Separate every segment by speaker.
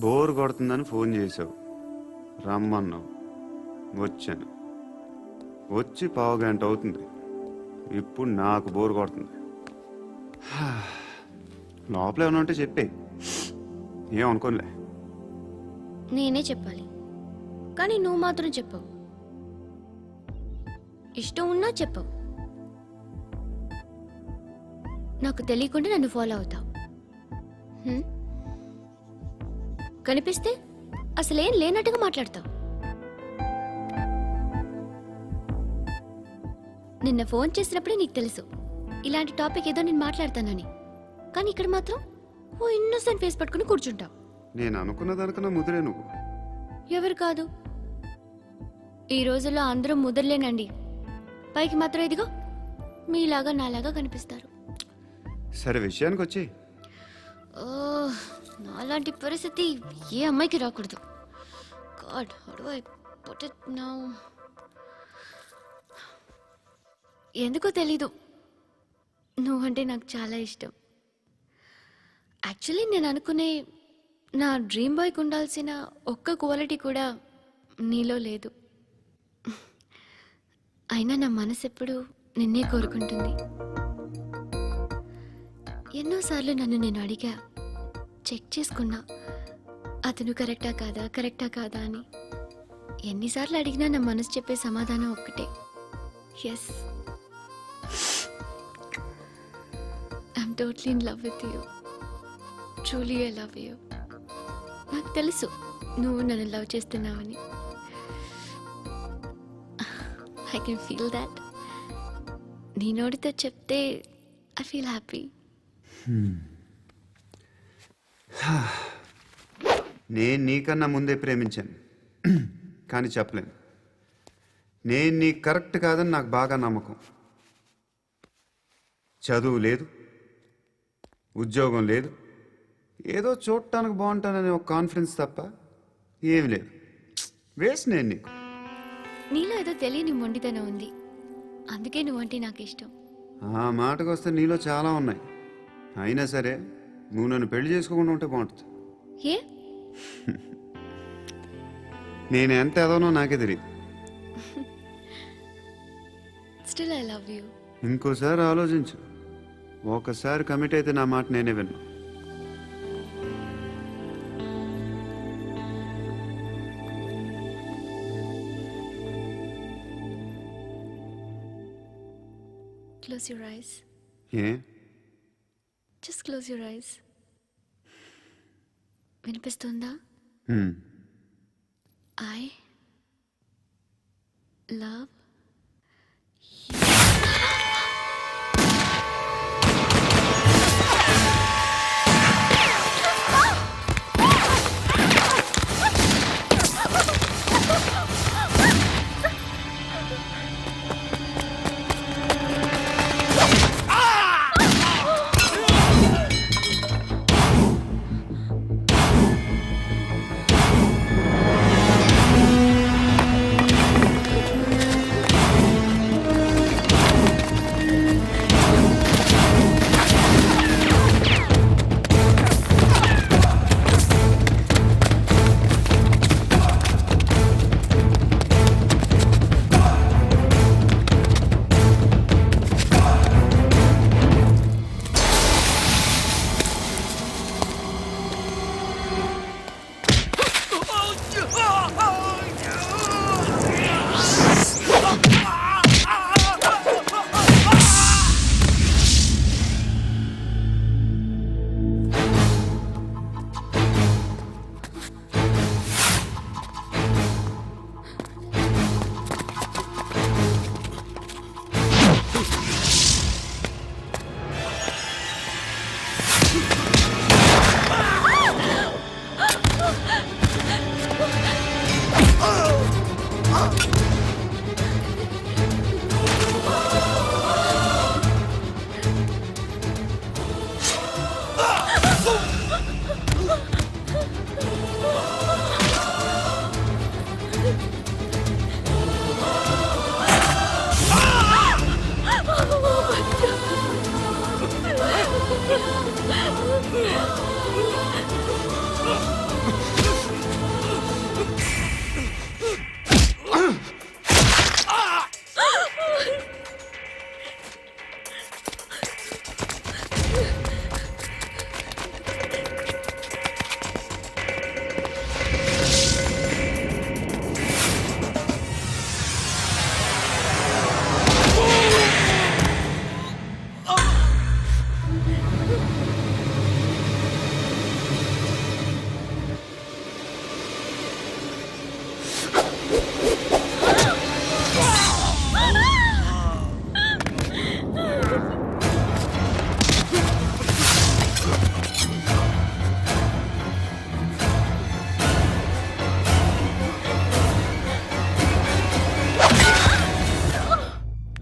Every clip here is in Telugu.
Speaker 1: బోర్ కొడుతుందని ఫోన్ చేసావు, రమ్మన్నావు, వచ్చాను. వచ్చి పావుగంట అవుతుంది. ఇప్పుడు నాకు బోర్ కొడుతుంది. లోపల ఏమైనా ఉంటే చెప్పే, ఏమనుకోనిలే.
Speaker 2: నేనే చెప్పాలి, కానీ నువ్వు మాత్రం చెప్పవు. ఇష్టం ఉన్నా చెప్పవు. నాకు తెలియకుండా నన్ను ఫాలో అవుతావు. కనిపిస్తే అసలేం లేనట్టుగా మాట్లాడతావు. నిన్న ఫోన్ చేసినప్పుడే నీకు తెలుసు ఇలాంటి టాపిక్ ఏదో నేను మాట్లాడతానని. కానీ ఇక్కడ మాత్రం ఓ ఇన్నోసెంట్ ఫేస్ పట్టుకుని కూర్చుంటావు.
Speaker 1: నేను అనుకున్నదానికన్నా ముదిరే నువ్వు.
Speaker 2: ఎవరు కాదు, ఈ రోజుల్లో అందరూ ముదరలేనండి. పైకి మాత్రం ఇదిగో మీలాగా నాలాగా కనిపిస్తారు.
Speaker 1: సరే విషయానికి వచ్చి.
Speaker 2: నాలాంటి పరిస్థితి ఏ అమ్మాయికి రాకూడదు. God, how do I put it now? ఎందుకో తెలీదు, నువ్వంటే నాకు చాలా ఇష్టం. యాక్చువల్లీ నేను అనుకునే నా డ్రీమ్ బాయ్కి ఉండాల్సిన ఒక్క క్వాలిటీ కూడా నీలో లేదు. అయినా నా మనసు ఎప్పుడు నిన్నే కోరుకుంటుంది. ఎన్నోసార్లు నన్ను నేను అడిగా, చెక్ చేసుకున్నా అతను కరెక్టా కాదా అని. ఎన్నిసార్లు అడిగినా నా మనసు చెప్పే సమాధానం ఒక్కటే, yes, I'm totally in love with you. Truly I love you. నాకు తెలుసు నువ్వు నన్ను లవ్ చేస్తున్నావని. I can feel that. నీ నోటితో చెప్తే ఐ ఫీల్ హ్యాపీ.
Speaker 1: నేను నీకన్నా ముందే ప్రేమించాను, కానీ చెప్పలేను. నేను నీకు కరెక్ట్ కాదని నాకు బాగా నమ్మకం. చదువు లేదు, ఉద్యోగం లేదు, ఏదో చూడటానికి బాగుంటాననే ఒక కాన్ఫిడెన్స్ తప్ప ఏమి లేదు. వేస్ట్ నేను నీకు.
Speaker 2: నీలో ఏదో తెలియని మొండితనం ఉంది, అందుకే నువ్వంటే నాకు ఇష్టం.
Speaker 1: ఆ మాటకు వస్తే నీలో చాలా ఉన్నాయి. అయినా సరే నువ్వు నన్ను పెళ్లి చేసుకోకుండా ఉంటే బాగుంటుంది.
Speaker 2: ఏ?
Speaker 1: నేను ఎంత ఎదవనో నాకే తెలియదు.
Speaker 2: Still I love you.
Speaker 1: ఇంకోసారి ఆలోచించు. ఒకసారి కమిట్ అయితే నా మాట నేనే విన్నా.
Speaker 2: Close your eyes.
Speaker 1: A?
Speaker 2: Just close your eyes. వినిపిస్తుందా? I love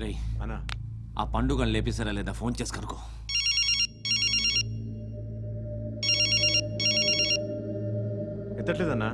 Speaker 3: రేయ్,
Speaker 1: అన్నా
Speaker 3: ఆ పండుగను లేపేశారా లేదా ఫోన్ చేసి కనుకో.
Speaker 1: ఎత్తట్లేదన్నా.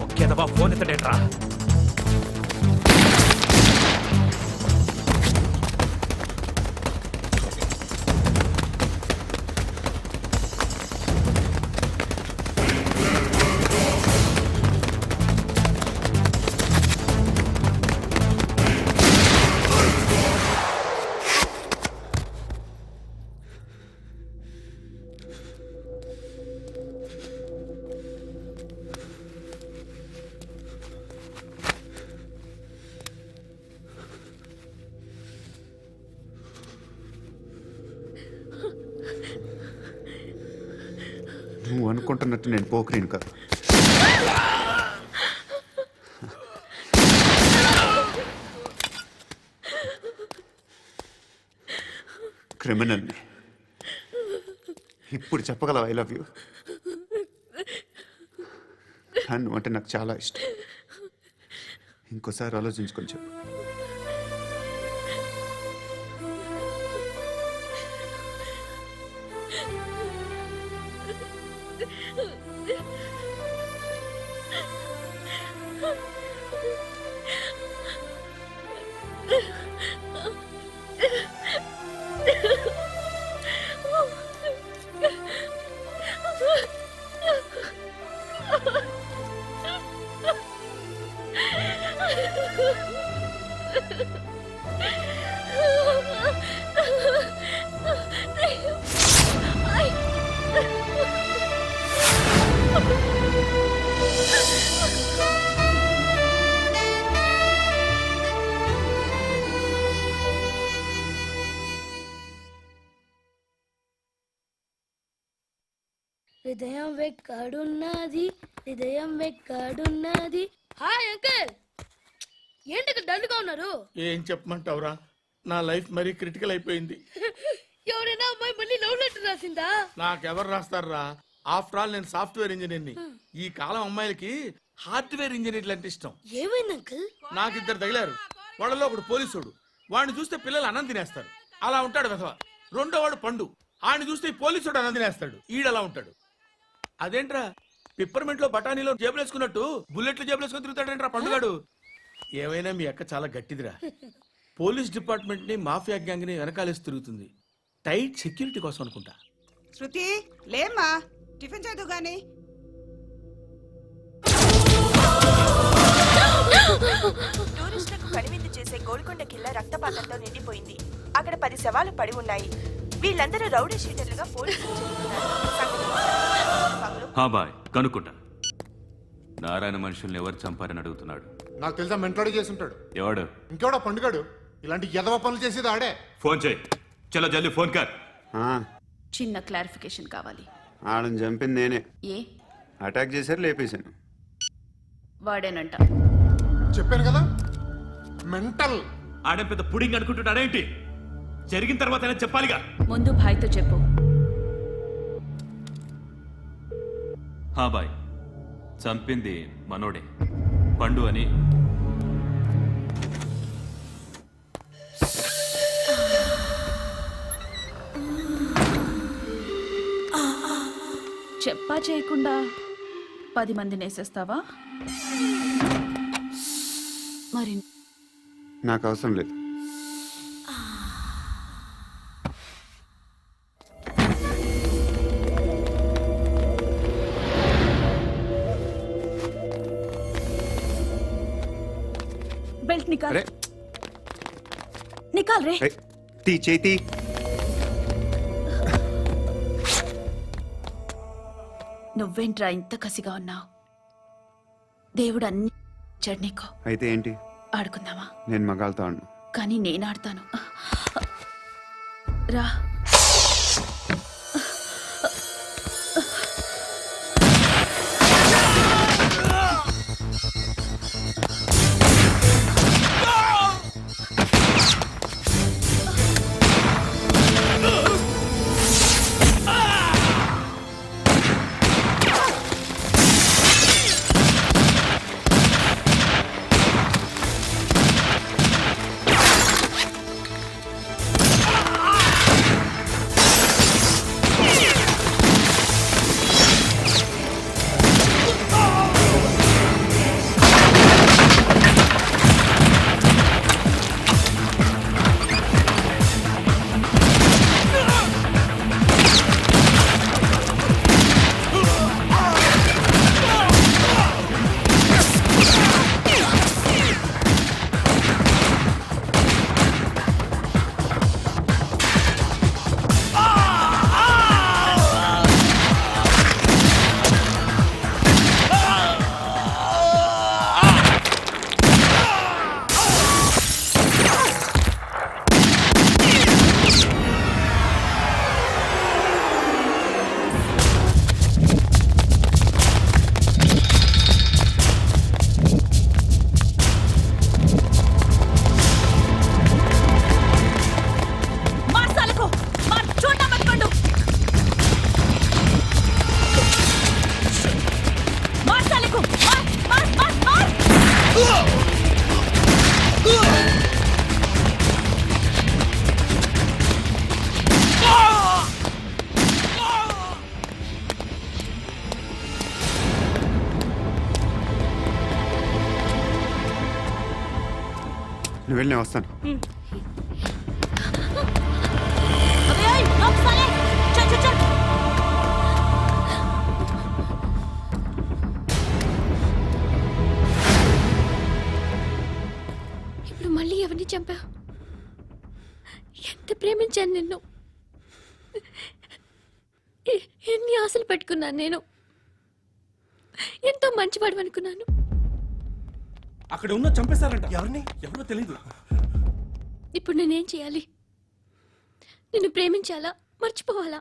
Speaker 3: ఒకేదవా ఫోన్ ఎత్తడేట్రా.
Speaker 1: నువ్వు అనుకుంటున్నట్టు నేను పోకరీను కాదు. క్రిమినల్ని. ఇప్పుడు చెప్పగలవా ఐ లవ్ యూ? నువ్వు అంటే నాకు చాలా ఇష్టం. ఇంకోసారి ఆలోచించుకొని చెప్పు.
Speaker 4: హృదయం వెక్కడున్నది, హృదయం వెక్కడున్నది. హాయ్ అంకుల్, ఏంటి డల్గా ఉన్నారు?
Speaker 5: ఏం చెప్పమంటావురా, నా లైఫ్ మరీ క్రిటికల్ అయిపోయింది.
Speaker 4: ఎవరైనా అమ్మాయి మళ్ళీ లవ్ లెటర్ రాసిందా?
Speaker 5: నాకెవరు రాస్తారా? ఆఫ్టర్ ఆల్ నేను సాఫ్ట్వేర్ ఇంజనీర్ని. ఈ కాలం అమ్మాయిలకి హార్డ్వేర్ ఇంజనీర్లు అంటే ఇష్టం.
Speaker 4: ఏమైంది అంకుల్?
Speaker 5: నాకు ఇద్దరు తగిలారు. వాళ్ళలో ఒకడు పోలీసుడు. వాడిని చూస్తే పిల్లలు అన్నం తినేస్తారు, అలా ఉంటాడు వెధవ. రెండో వాడు పండు. ఆడిని చూస్తే ఈ పోలీసుడు అన్నం తినేస్తాడు, ఈడలా ఉంటాడు. అదేంట్రా, పిప్పర్మెంట్ లో బఠానీలో జేబులు వేసుకున్నట్టు బుల్లెట్లు జేబులు వేసుకుని తిరుగుతాడేంట్రా పండుగాడు. ఏమైనా మీ అక్క చాలా గట్టిదిరా. పోలీస్ డిపార్ట్మెంట్ ని మాఫియా గ్యాంగ్ ని వెనకాలేసి తిరుగుతుంది. టైట్ సెక్యూరిటీ కోసం అనుకుంటా.
Speaker 6: శృతి లేమ్మా, టిఫిన్ చేద్దు గాని.
Speaker 7: టూరిస్టులకు కనువిందు చేసే గోల్కొండ కిల్లా రక్తపాతంతో నిండిపోయింది. అక్కడ 10 శవాలు పడి ఉన్నాయి. వీళ్ళందరూ రౌడీ షీటర్లుగా పోలీసులు
Speaker 8: బాయ్ కనుక్కుంటా. నారాయణ మనుషుల్ని ఎవరు చంపారని అడుగుతున్నాడు.
Speaker 9: నాకు తెలుసా, మెంటలాడి చేసి ఉంటాడు.
Speaker 8: ఎవడు?
Speaker 9: ఇంకెవడా పండుగాడు. ఇలాంటి ఎదవ పనులు చేసేది ఆడే.
Speaker 8: ఫోన్ చేయి. చలో జల్దీ ఫోన్ కర్.
Speaker 10: చిన్న క్లారిఫికేషన్ కావాలి.
Speaker 1: ఆడని చంపింది నేనే.
Speaker 10: ఏ
Speaker 1: అటాక్ చేశారు, లేపేశాను.
Speaker 10: వాడేనంట.
Speaker 9: చెప్పాను కదా, మెంటల్.
Speaker 8: ఆడే పెద్ద పుడింగ్ అనుకుంటున్నాడేంటి? జరిగిన తర్వాత చెప్పాలిగా.
Speaker 10: ముందు భాయ్తో చెప్పు.
Speaker 8: హా బాయ్, చంపింది మనోడే, పండు అని.
Speaker 10: చెప్పా చేయకుండా 10 మందిని వేసేస్తావా? మరి
Speaker 1: నాకు అవసరం లేదు.
Speaker 10: బెల్ట్ నికాల్.
Speaker 1: అరే
Speaker 10: నికాల్ రే.
Speaker 1: తీ చేతి.
Speaker 10: నువ్వేంట్రా ఇంత కసిగా ఉన్నావు? దేవుడు అన్ని ఇచ్చాడు నీకు.
Speaker 1: అయితే ఏంటి?
Speaker 10: ఆడుకుందామా?
Speaker 1: నేను మగాళ్ళతో ఆడను.
Speaker 10: కానీ నేను ఆడతాను. రా.
Speaker 1: నువ్వు వెళ్ళి నేను వస్తాను.
Speaker 2: ఇప్పుడు మళ్ళీ ఎవరిని చంపా? ఎంత ప్రేమించాను నిన్ను, ఎన్ని ఆశలు పెట్టుకున్నాను నేను. ఎంతో మంచివాడు అనుకున్నాను.
Speaker 3: అక్కడ ఉన్న చంపేశారంట. ఎవరిని? ఎవరో తెలియదు.
Speaker 2: ఇప్పుడు నేనేం చేయాలి? నిన్ను ప్రేమించాలా, మర్చిపోవాలా?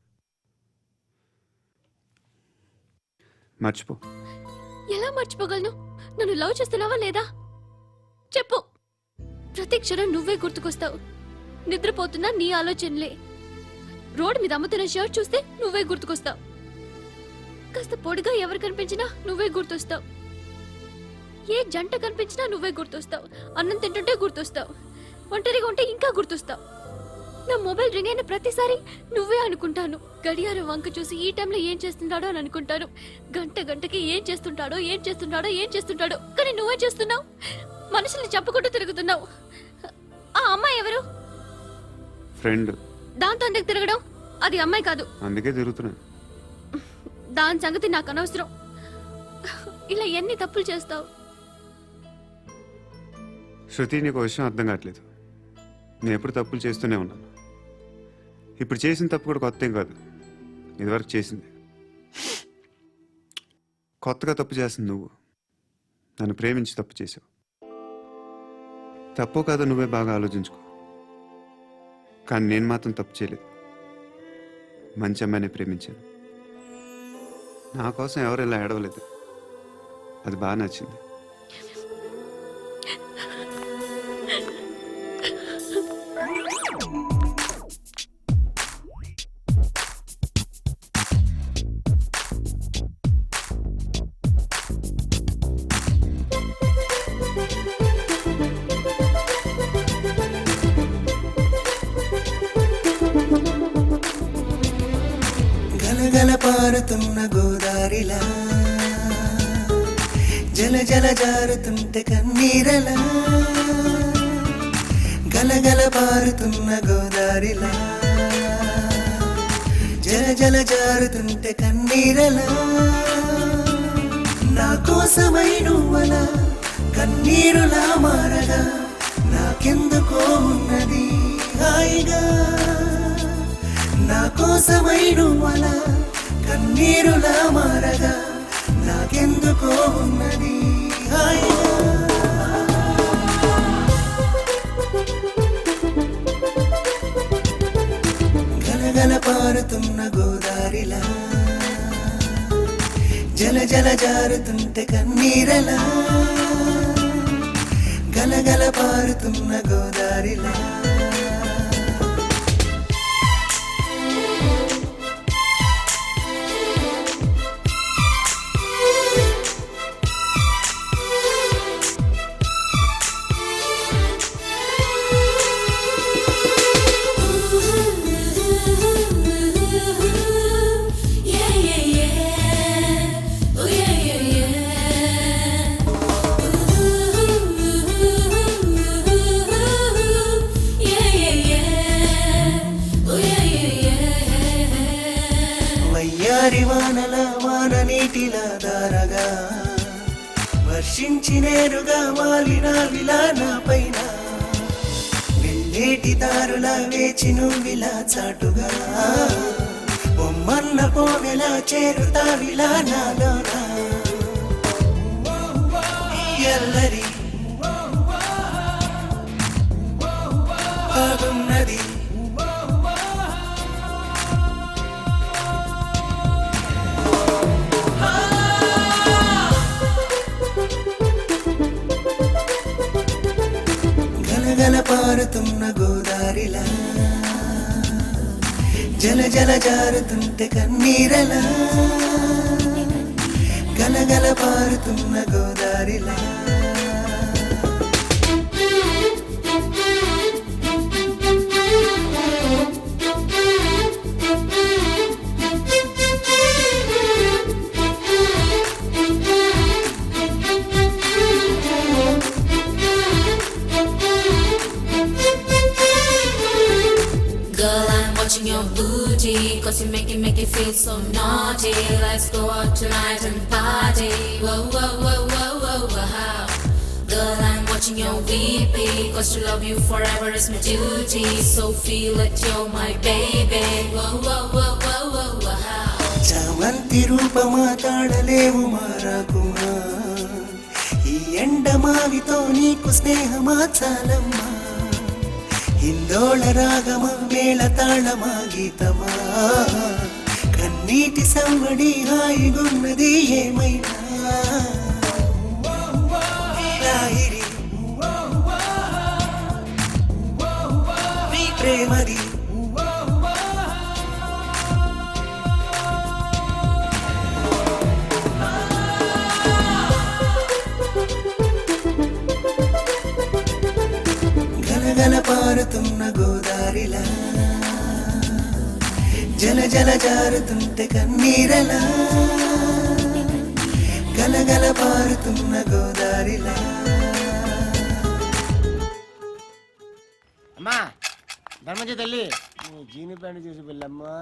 Speaker 1: మర్చిపో.
Speaker 2: ఎలా మర్చిపోగలను? నన్ను లవ్ చేస్తున్నావా లేదా చెప్పు. ప్రతి క్షణం నువ్వే గుర్తుకొస్తావు. నిద్రపోతున్నా నీ ఆలోచనలే. రోడ్డు మీద అమ్ముతున్న షర్ట్ చూస్తే నువ్వే గుర్తుకొస్తావు. కాస్త పొడిగా ఎవరు కనిపించినా నువ్వే గుర్తొస్తావు. ఏ జంట కనిపించినా నువ్వే గుర్తొస్తావు. అన్నం తింటుంటే గుర్తొస్తావు. ఒంటరిగా ఉంటే ఇంకా గుర్తొస్తావు. నా మొబైల్ రింగ్ అయిన ప్రతిసారి నువ్వే అనుకుంటాను. గడియారం వంక చూసి ఈ టైంలో ఏం చేస్తుంటాడో అని అనుకుంటాను. గంట గంటకి ఏం చేస్తుంటాడో కానీ నువ్వే చేస్తున్నావు. మనుషుల్ని చంపుకుంటూ తిరుగుతున్నావు. ఆ అమ్మాయి ఎవరు?
Speaker 1: ఫ్రెండ్.
Speaker 2: దాంతో ఎందుకు తిరగడం? అది అమ్మాయి కాదు.
Speaker 1: అందుకే తిరుగుతున్నాను.
Speaker 2: దాని సంగతి నాకు అనవసరం. ఇలా ఎన్ని తప్పులు చేస్తావు?
Speaker 1: శృతి, నీకు విషయం అర్థం కావట్లేదు. నేను ఎప్పుడు తప్పులు చేస్తూనే ఉన్నాను. ఇప్పుడు చేసిన తప్పు కూడా కొత్త ఏం కాదు, ఇదివరకు చేసింది. కొత్తగా తప్పు చేస్తుంది నువ్వు. నన్ను ప్రేమించి తప్పు చేసావు. తప్పో కాదో నువ్వే బాగా ఆలోచించుకో. కానీ నేను మాత్రం తప్పు చేయలేదు. మంచి అమ్మాయిని ప్రేమించాను. నా కోసం ఎవరు ఇలా ఏడవలేదు. అది బాగా నచ్చింది.
Speaker 11: గలగల పారుతున్న గోదారిలా జల జల జారుతుంటే కన్నీరలా గలగల పారుతున్న గోదారిలా జల జల జారుతుంటే కన్నీరలా నా కోసమై నువ్వలా కన్నీరులా మారగా నాకెందుకో ఉన్నది హాయిగా నా కోసమై నువ్వలా కన్నీరులా మారగా నాకెందుకో ఉన్నది హాయిగా గలగల పారుతున్న గోదారిలా జల జల జారుతుంటే కన్నీరలా గలగల పారుతున్న గోదారిలా వయ్యారి వానల వాన నీటిలా దారగా వర్షించి నేరుగా వాలిన విలా నా పైన వెళ్ళేటి దారులా వేచి నువ్విలా చాటుగా బొమ్మన్న పోవెలా చేరుతా విలా నాలోనా ఎల్లరి బాగున్నది గలగల పారుతున్న గోదారిలా జల జల జారుతుంటే కన్నీరలా గలగల పారుతున్న గోదారిలా
Speaker 12: Girl, I'm watching your booty, cause you make it feel so naughty. Let's go out tonight and party. Whoa, whoa, whoa, whoa, whoa, wow. Girl, I'm watching your VP, cause to love you forever is my duty. So feel that you're my baby. Whoa, whoa, whoa, whoa, whoa, wow.
Speaker 11: చామంతి రూపమా తాడలేవు మారాకుమా ఈ ఎండమావితో నీకు స్నేహమా చాలమ్మా హిందోళ రాగమా మేళ తాళమా గీతమా కన్నీటి సంవడి హాయిగున్నది ఏమైనా లాహిరి నీ ప్రేమది గలగల పారుతున్న గోదారిలా జల జల జారుతుంటే కన్నీరలా గలగల పారుతున్న గోదారిలా
Speaker 13: అమ్మా ధర్మం తల్లి జీని ప్యాంట్ చూసి వెళ్ళమ్మా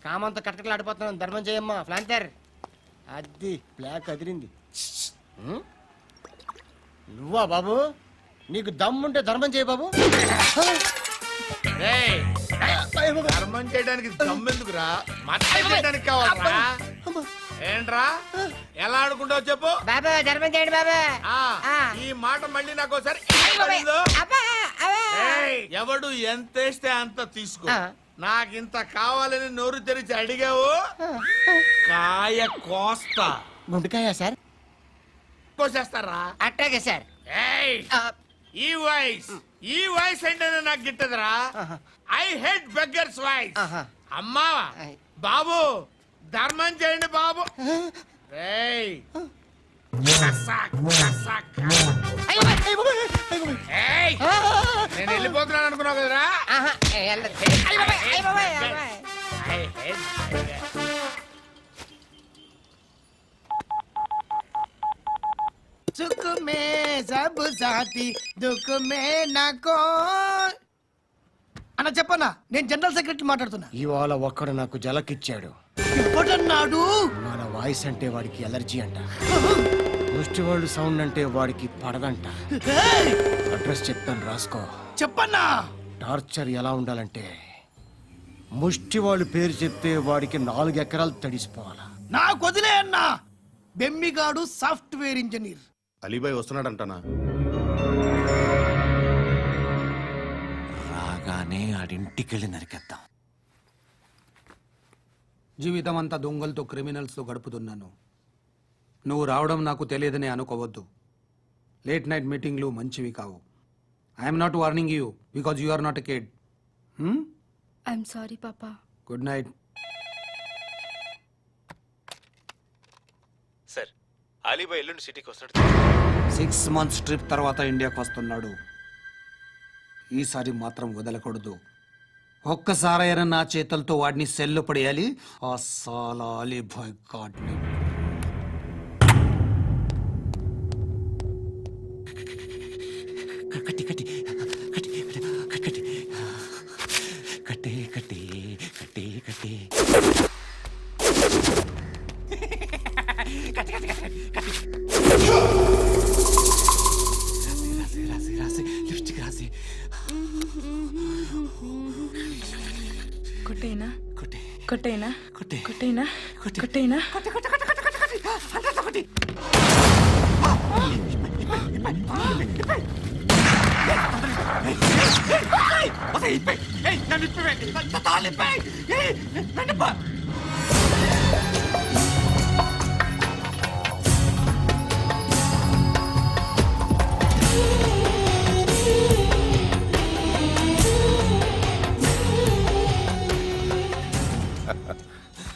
Speaker 13: కామంతో కట్టకలాడిపోతున్నాను ధర్మం చేయమ్మా ఫ్లాంతర్ అది బ్లాక్ అదిరింది నువ్వా బాబు నీకు దమ్ముంటే ధర్మం చేయ బాబు
Speaker 5: ధర్మం చేయడానికి దమ్మెందుకురా మతం చేయడానికి కావాలరా ఏంట్రా ఎలా ఆడుకుంటావు చెప్పు
Speaker 13: బాబా ధర్మం చేయండి బాబా
Speaker 5: ఈ మాట మళ్ళీ నాకు ఒకసారి ఎవడు ఎంత వేస్తే అంత తీసుకో నాకింత కావాలని నోరు తెరిచి అడిగావు కాయ కోస్తా
Speaker 13: గుండెకాయ సార్
Speaker 5: కోసేస్తారా
Speaker 13: అట్టాగే సార్
Speaker 5: ఈ వాయిస్ అంటేనే నాకు గిట్టదురా ఐ హేట్ బెగ్గర్స్ వాయిస్ అమ్మా బాబు ధర్మం చేయండి బాబు ఏయ్ నేను వెళ్ళిపోతున్నాను అనుకున్నావు కదరా
Speaker 13: సుఖ మే సబ్ సాథీ దుఃఖ మే నాకో అన్న చెప్పన్నా, నేను జనరల్ సెక్రటరీ మాట్లాడుతున్నా. ఇవాళ ఒక్కడు నాకు జలకిచ్చాడు. ఇప్పుడన్నాడు మన వాయిస్ అంటే వాడికి ఎలర్జీ అంట, ముష్టి వాళ్ళు సౌండ్ అంటే వాడికి పడదంట. అడ్రస్ చెప్తాను రాసుకో. చెప్పన్నా. టార్చర్ ఎలా ఉండాలంటే ముష్టి వాళ్ళు పేరు చెప్తే వాడికి 4 ఎకరాలు తడిసిపోవాలా. నాకు వదిలే అన్నా. బెమ్మిగాడు సాఫ్ట్వేర్ ఇంజనీర్.
Speaker 9: అలీబాయ్ వస్తున్నాడంటనా?
Speaker 13: రాగానే ఆడింటికెళ్ళి నరికేద్దాం.
Speaker 3: జీవితం అంతా దొంగలతో క్రిమినల్స్తో గడుపుతున్నాను. నువ్వు రావడం నాకు తెలియదని అనుకోవద్దు. లేట్ నైట్ మీటింగ్లు మంచివి కావు. I'm not warning you because you are not a kid.
Speaker 2: I'm sorry papa.
Speaker 3: Good night.
Speaker 14: Sir, Alibhai ఎల్లుండి సిటీకి వస్తాడు.
Speaker 3: 6 months ట్రిప్ తర్వాత ఇండియాకి వస్తున్నాడు. ఈసారి మాత్రం వదలకూడదు. ఒక్కసారైనా నా చేతులతో వాడిని సెల్లు పడేయాలి. ఆ సాలా అలీబాయ్ గాడ్ని.
Speaker 13: కట్టి కట్టి కట్టి కట్టి కట్టి కట్టి కట్టి కట్టి రాసి రాసి లిప్స్టిక్ రాసి
Speaker 10: కొట్టేనా
Speaker 13: కొట్టి
Speaker 10: కొట్టేనా
Speaker 13: కొట్టి
Speaker 10: కొట్టేనా
Speaker 13: కొట్టి
Speaker 10: కొట్టేనా
Speaker 13: కొట్టి కొట్టి కొట్టి కొట్టి కొట్టి అంతా కొట్టి.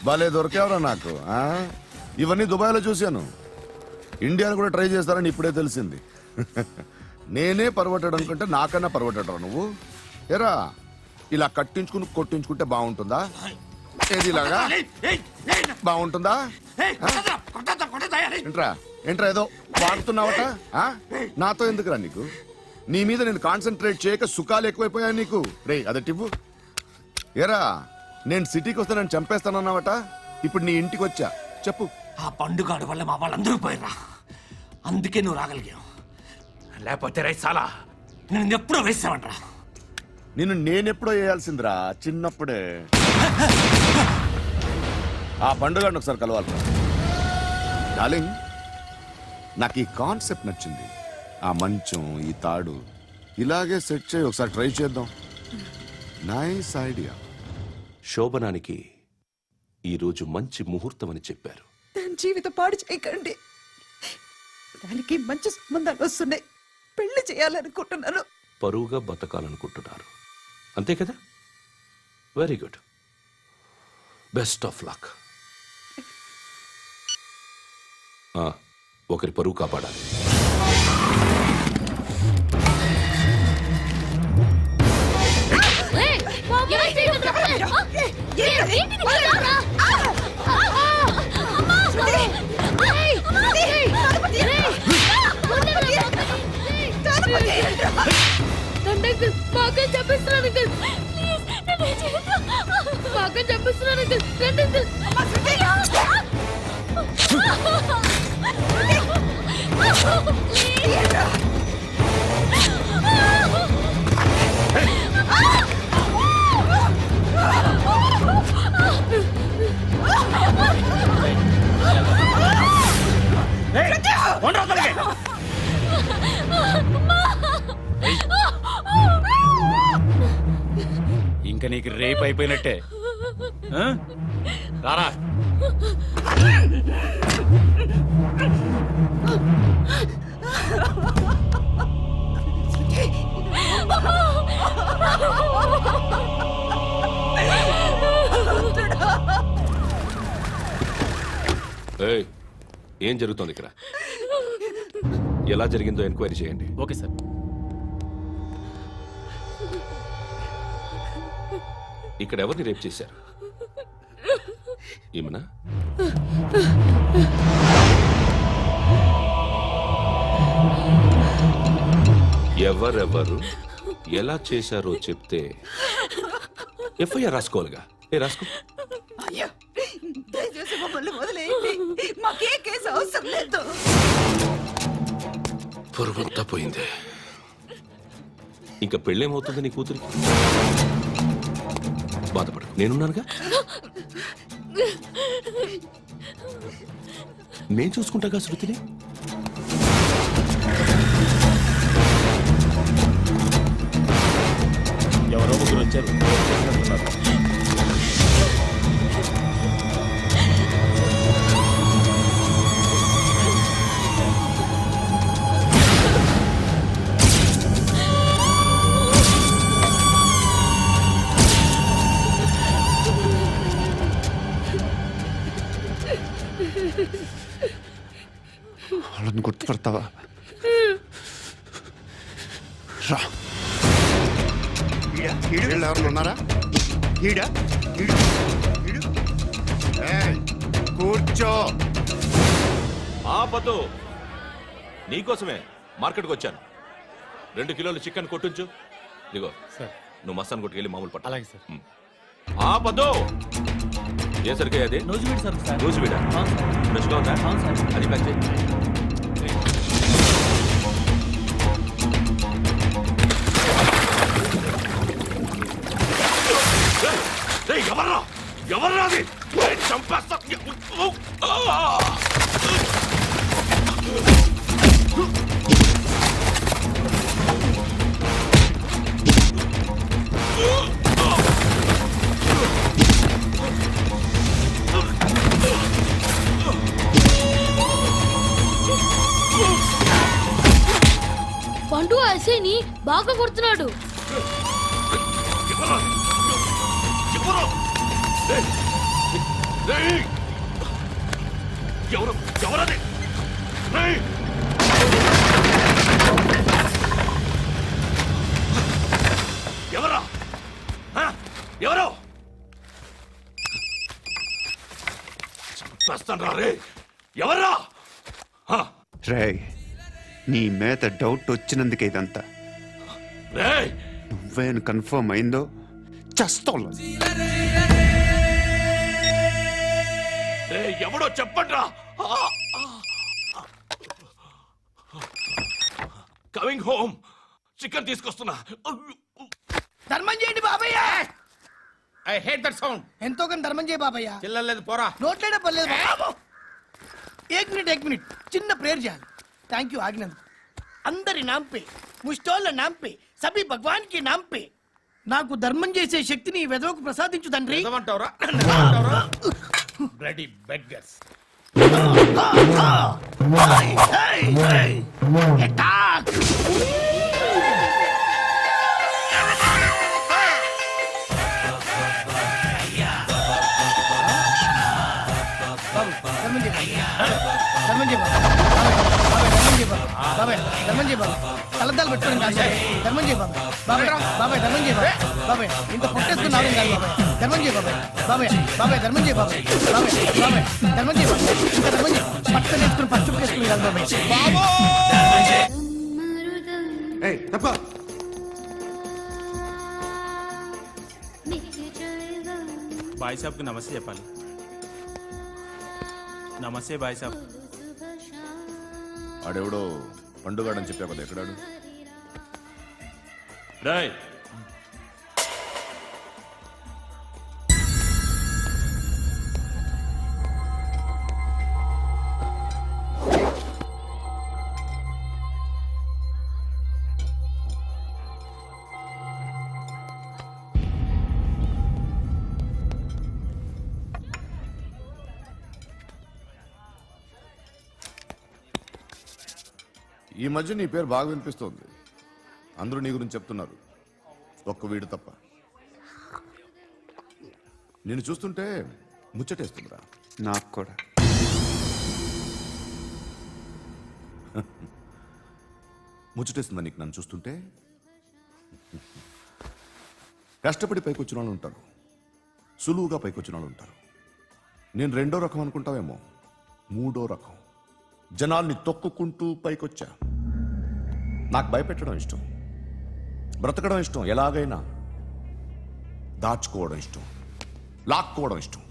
Speaker 9: భలే దొరికేవరా నాకు. ఇవన్నీ దుబాయ్లో చూశాను. ఇండియాలో కూడా ట్రై చేస్తారని ఇప్పుడే తెలిసింది. నేనే పర్వటాడు అనుకుంటే నాకన్నా పర్వటాడు నువ్వు. ఎరా ఇలా కట్టించుకుని కొట్టించుకుంటే బాగుంటుందా? ఏది ఇలాగా బాగుంటుందా? ఏంట్రా ఏంట్రా ఏదో వాడుతున్నావట? నాతో ఎందుకురా నీకు? నీ మీద నేను కాన్సన్ట్రేట్ చేయక సుఖాలు ఎక్కువైపోయాయి నీకు. రే అదటివ్వు. ఎరా నేను సిటీకి వస్తే నన్ను చంపేస్తానన్నావట. ఇప్పుడు నీ ఇంటికి వచ్చా. చెప్పు.
Speaker 13: ఆ పండుగాడు వల్ల మా వాళ్ళందరూ పోయిరా. అందుకే నువ్వు రాగలిగావు. లేకపోతే రైసాలా నేను ఎప్పుడో వేసావంట్రా.
Speaker 9: నిన్ను నేనెప్పుడో వేయాల్సిందిరా చిన్నప్పుడే. ఆ పండుగను ఒకసారి కలవాలి డార్లింగ్. నాకు ఈ కాన్సెప్ట్ నచ్చింది. ఆ మంచం ఈ తాడు ఇలాగే సెట్ చేయి. ఒకసారి ట్రై చేద్దాం. Nice idea.
Speaker 14: శోభనానికి ఈరోజు మంచి ముహూర్తం అని చెప్పారు.
Speaker 6: దాని జీవితం పాడు చేయకండి. దానికి మంచి సంబంధాలు వస్తున్నాయి. పెళ్లి చేయాలనుకుంటున్నాను.
Speaker 14: పరువుగా బతకాలనుకుంటున్నారు అంతే కదా? Very good. Best of luck. ఒకరి పరువు కాపాడాలి.
Speaker 3: ఇంకా నీకు రేపు అయిపోయినట్టే. రారా.
Speaker 14: ఏం జరుగుతోంది ఇక్కడ? ఎలా జరిగిందో ఎంక్వైరీ చేయండి.
Speaker 3: Okay sir.
Speaker 14: ఇక్కడ ఎవరిని రేప్ చేశారు? ఈమెనా? ఎవరెవరు ఎలా చేశారో చెప్తే ఎఫ్ఐఆర్ రాసుకోవాలిగా. రాసుకో.
Speaker 6: అయ్యో దయచేసి మమ్మల్ని వదిలేయండి, మాకే కేసు అవసరం లేదు.
Speaker 14: పొరుగంతా పోయింది. ఇంకా పెళ్ళేమవుతుంది నీ కూతురికి? బాధపడు, నేనున్నానుగా. నేను చూసుకుంటాగా శృతిని.
Speaker 5: ఎవరో ముగ్గురు వచ్చారు.
Speaker 1: వాళ్ళని గుర్తుపడతావా? రా. వీళ్ళు ఎవరు ఉన్నారా? కూర్చో.
Speaker 14: ఆపదు. నీకోసమే మార్కెట్కి వచ్చాను. 2 కిలోలు చికెన్ కొట్టించు. ఇదిగో నువ్వు మస్తాన్ కొట్టుకెళ్ళి మామూలు పట్టు. అలాగే సార్. ఆపదు. ఏ సరికే అది? నూజివీడు సార్. నూజివీడా? ఫ్రెష్గా ఉందా? అది ప్యాక్ చేయి. ఎవర్రా ఎవర్రా అది? చంపేస్తా.
Speaker 4: పండు ఐసేని బాగా కొడుతున్నాడు.
Speaker 14: ఎవరది? ఎవరా? ఎవరు? చంపేస్తాను రే. ఎవరా?
Speaker 1: రేయ్, నీ మీద డౌట్ వచ్చినందుకే ఇదంతా.
Speaker 14: రేయ్,
Speaker 1: నువ్వేను కన్ఫర్మ్ అయిందో చస్తావు.
Speaker 14: ఎవడో చెప్పండ్రా. Coming home. చికెన్ తీసుకొస్తున్నా.
Speaker 3: ధర్మం చేయండి బాబయ్య.
Speaker 5: I hate that sound.
Speaker 3: ఎంతో కానీ ధర్మం చేయ బాబయ్య.
Speaker 5: చిల్లలేదు పోరా.
Speaker 3: నోట్లేడే పర్లేదు బాబు. ఏక్ మినిట్ చిన్న ప్రేయర్ చేయాలి. థ్యాంక్ యూ ఆగినందుకు. అందరి నాంపే, ముష్టోళ్ళ నాంపే, సభి భగవాన్ కి నాంపే నాకు ధర్మం చేసే శక్తిని ఈ వెదవకు ప్రసాదించు తండ్రి.
Speaker 5: ఏమంటావురా? Bloody beggars.
Speaker 3: అటాక్. కలద్దాలు పెట్టుకోండి కాదు ధర్మం చేయ బాబాయ్. బాబాయ్ ధర్మం చేయ బాబాయ్. ఇంత పుట్టేసుకున్నావు కాదు బాబాయ్. ధర్మం చేయ బాబాయ్. బాబాయ్ ధర్మం చేయ బాబాయ్. ధర్మం చేయ బాబాయ్. ఇంకా ధర్మం చేయ. పట్టు నేర్చుకుని పట్టు వేసుకుని కాదు బాబాయ్.
Speaker 5: బాయ్ సాబ్కి నమస్తే చెప్పాలి. నమస్తే బాయ్ సాబ్.
Speaker 9: ఆడెవడో పండుగాడని చెప్పా కదా, ఎక్కడాడు?
Speaker 8: రాయ్,
Speaker 9: ఈ మధ్య నీ పేరు బాగా వినిపిస్తోంది. అందరూ నీ గురించి చెప్తున్నారు, ఒక్క వీడు తప్ప. నేను చూస్తుంటే ముచ్చటేస్తుందిరా.
Speaker 1: నాకు కూడా.
Speaker 9: ముచ్చటేస్తుందా నీకు నన్ను చూస్తుంటే? కష్టపడి పైకొచ్చిన వాళ్ళు ఉంటారు, సులువుగా పైకొచ్చిన వాళ్ళు ఉంటారు. నేను 2వ రకం అనుకుంటావేమో, 3వ రకం. జనాల్ని తొక్కుకుంటూ పైకొచ్చా. నాకు భయపెట్టడం ఇష్టం. బ్రతకడం ఇష్టం ఎలాగైనా, దాచుకోవడం ఇష్టం, లాక్కోవడం ఇష్టం,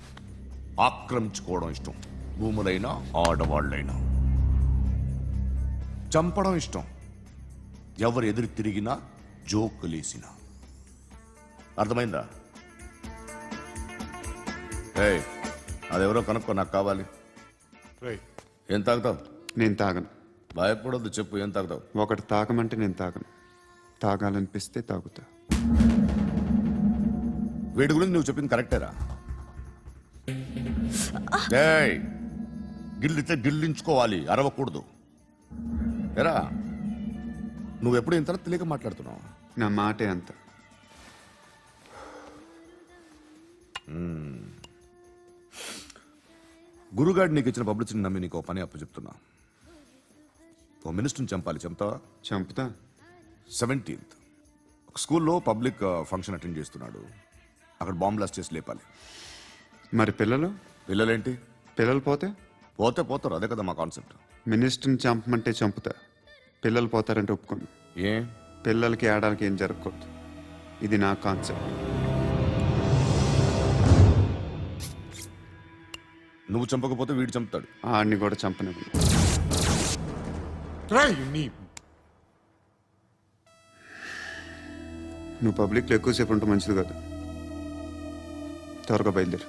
Speaker 9: ఆక్రమించుకోవడం ఇష్టం, భూములైనా ఆడవాళ్ళైనా. చంపడం ఇష్టం, ఎవరు ఎదురు తిరిగినా జోకులేసినా. అర్థమైందా? ఏయ్, అదెవరో కనుక్కో, నాకు కావాలి. ఏం తాగుతావు?
Speaker 1: నేను తాగను.
Speaker 9: భయపడొద్దు, చెప్పు ఏం తాగుతావు?
Speaker 1: ఒకటి తాగమంటే నేను తాగను. తాగాలనిపిస్తే తాగుతా.
Speaker 9: వీడి గురించి నువ్వు చెప్పింది కరెక్టేరా? ఏయ్, గిల్లితే గిల్లించుకోవాలి, అరవకూడదు. ఎరా, నువ్వెప్పుడు ఇంత తెలియక మాట్లాడుతున్నావు?
Speaker 1: నా మాటే అంత.
Speaker 9: గురుగాడు నీకు ఇచ్చిన పబ్లిసిటీని నమ్మి నీకు పని అప్పు చెప్తున్నా. ఓ మినిస్టర్ని చంపాలి, చంపుతావా?
Speaker 1: చంపుతా.
Speaker 9: 17th ఒక స్కూల్లో పబ్లిక్ ఫంక్షన్ అటెండ్ చేస్తున్నాడు. అక్కడ బాంబ్ బ్లాస్ట్ చేసి లేపాలి.
Speaker 1: మరి పిల్లలు?
Speaker 9: పిల్లలేంటి?
Speaker 1: పిల్లలు పోతే
Speaker 9: పోతే పోతారు, అదే కదా మా కాన్సెప్ట్.
Speaker 1: మినిస్టర్ని చంపమంటే చంపుతా, పిల్లలు పోతారంటే ఒప్పుకోను.
Speaker 9: ఏ?
Speaker 1: పిల్లలకి ఆడడానికి ఏం జరగకూడదు. ఇది నా కాన్సెప్ట్.
Speaker 9: నువ్వు చంపకపోతే వీడు చంపుతాడు.
Speaker 1: ఆడిని కూడా చంపనివ్వను. నువ్వు పబ్లిక్లో ఎక్కువసేపు ఉంటే మంచిది కాదు. త్వరగా బయలుదేరు.